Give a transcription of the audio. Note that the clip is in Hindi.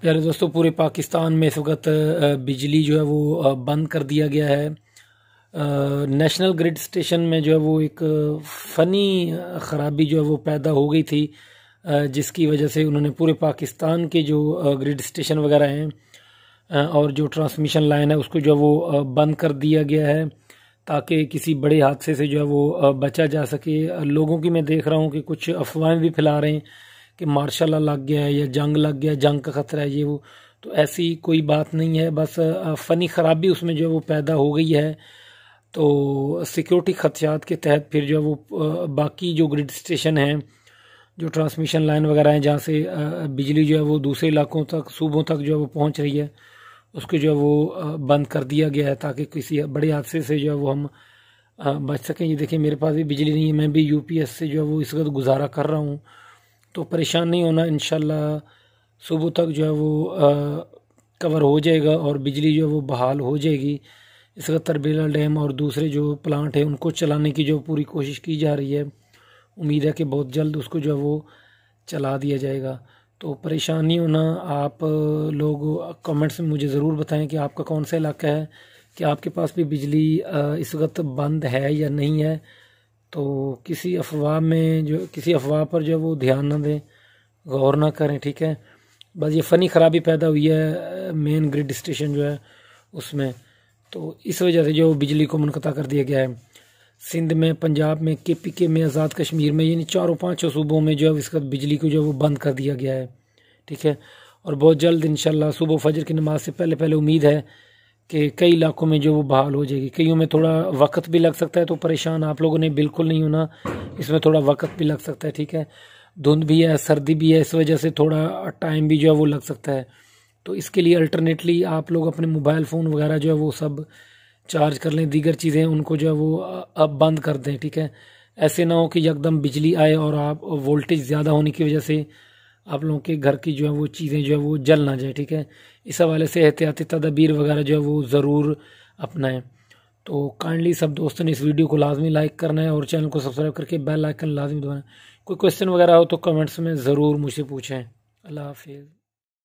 प्यारे दोस्तों, पूरे पाकिस्तान में इस वक्त बिजली जो है वो बंद कर दिया गया है। नेशनल ग्रिड स्टेशन में जो है वो एक फ़नी ख़राबी जो है वो पैदा हो गई थी, जिसकी वजह से उन्होंने पूरे पाकिस्तान के जो ग्रिड स्टेशन वगैरह हैं और जो ट्रांसमिशन लाइन है उसको जो है वो बंद कर दिया गया है, ताकि किसी बड़े हादसे से जो है वो बचा जा सके। लोगों की मैं देख रहा हूँ कि कुछ अफवाहें भी फैला रहे हैं कि मार्शल लॉ लग गया है या जंग लग गया है, जंग का खतरा है ये वो। तो ऐसी कोई बात नहीं है, बस फ़नी ख़राबी उसमें जो है वो पैदा हो गई है। तो सिक्योरिटी खदशात के तहत फिर जो है वो बाकी जो ग्रिड स्टेशन हैं, जो ट्रांसमिशन लाइन वगैरह हैं, जहाँ से बिजली जो है वो दूसरे इलाकों तक, सूबों तक जो है वो पहुँच रही है, उसको जो है वो बंद कर दिया गया है, ताकि किसी बड़े हादसे से जो है वो हम बच सकें। ये देखिए, मेरे पास भी बिजली नहीं है, मैं भी यूपीएस से जो है वो इस वक्त गुजारा कर रहा हूँ। तो परेशान नहीं होना, इंशाल्लाह सुबह तक जो है वो कवर हो जाएगा और बिजली जो है वो बहाल हो जाएगी। इस वक्त तरबेला डैम और दूसरे जो प्लांट हैं उनको चलाने की जो पूरी कोशिश की जा रही है। उम्मीद है कि बहुत जल्द उसको जो है वो चला दिया जाएगा। तो परेशान नहीं होना। आप लोग कमेंट्स में मुझे ज़रूर बताएं कि आपका कौन सा इलाका है, कि आपके पास भी बिजली इस वक्त बंद है या नहीं है। तो किसी अफवाह पर जो है वो ध्यान ना दें, गौर ना करें, ठीक है। बस ये फ़नी ख़राबी पैदा हुई है मेन ग्रिड स्टेशन जो है उसमें, तो इस वजह से जो बिजली को मुनक़ता कर दिया गया है। सिंध में, पंजाब में, केपीके में, आज़ाद कश्मीर में, यानी चारों पांचों सूबों में जो है इसका बिजली को जो है वो बंद कर दिया गया है, ठीक है। और बहुत जल्द इंशाल्लाह सुबह फजर की नमाज से पहले पहले उम्मीद है कि कई इलाकों में जो वो बहाल हो जाएगी। कईयों में थोड़ा वक्त भी लग सकता है, तो परेशान आप लोगों ने बिल्कुल नहीं होना, इसमें थोड़ा वक्त भी लग सकता है, ठीक है। धुंध भी है, सर्दी भी है, इस वजह से थोड़ा टाइम भी जो है वो लग सकता है। तो इसके लिए अल्टरनेटली आप लोग अपने मोबाइल फ़ोन वगैरह जो है वो सब चार्ज कर लें, दीगर चीज़ें उनको जो है वो अब बंद कर दें, ठीक है। ऐसे ना हो कि यकदम बिजली आए और आप वोल्टेज ज़्यादा होने की वजह से आप लोगों के घर की जो है वो चीज़ें जो है वो जल ना जाए, ठीक है। इस हवाले से एहतियाती तदाबीर वगैरह जो है वो ज़रूर अपनाएं। तो काइंडली सब दोस्तों ने इस वीडियो को लाजमी लाइक करना है और चैनल को सब्सक्राइब करके बेल आइकन लाजमी दबाना है। कोई क्वेश्चन वगैरह हो तो कमेंट्स में ज़रूर मुझसे पूछें। अल्लाह हाफिज़।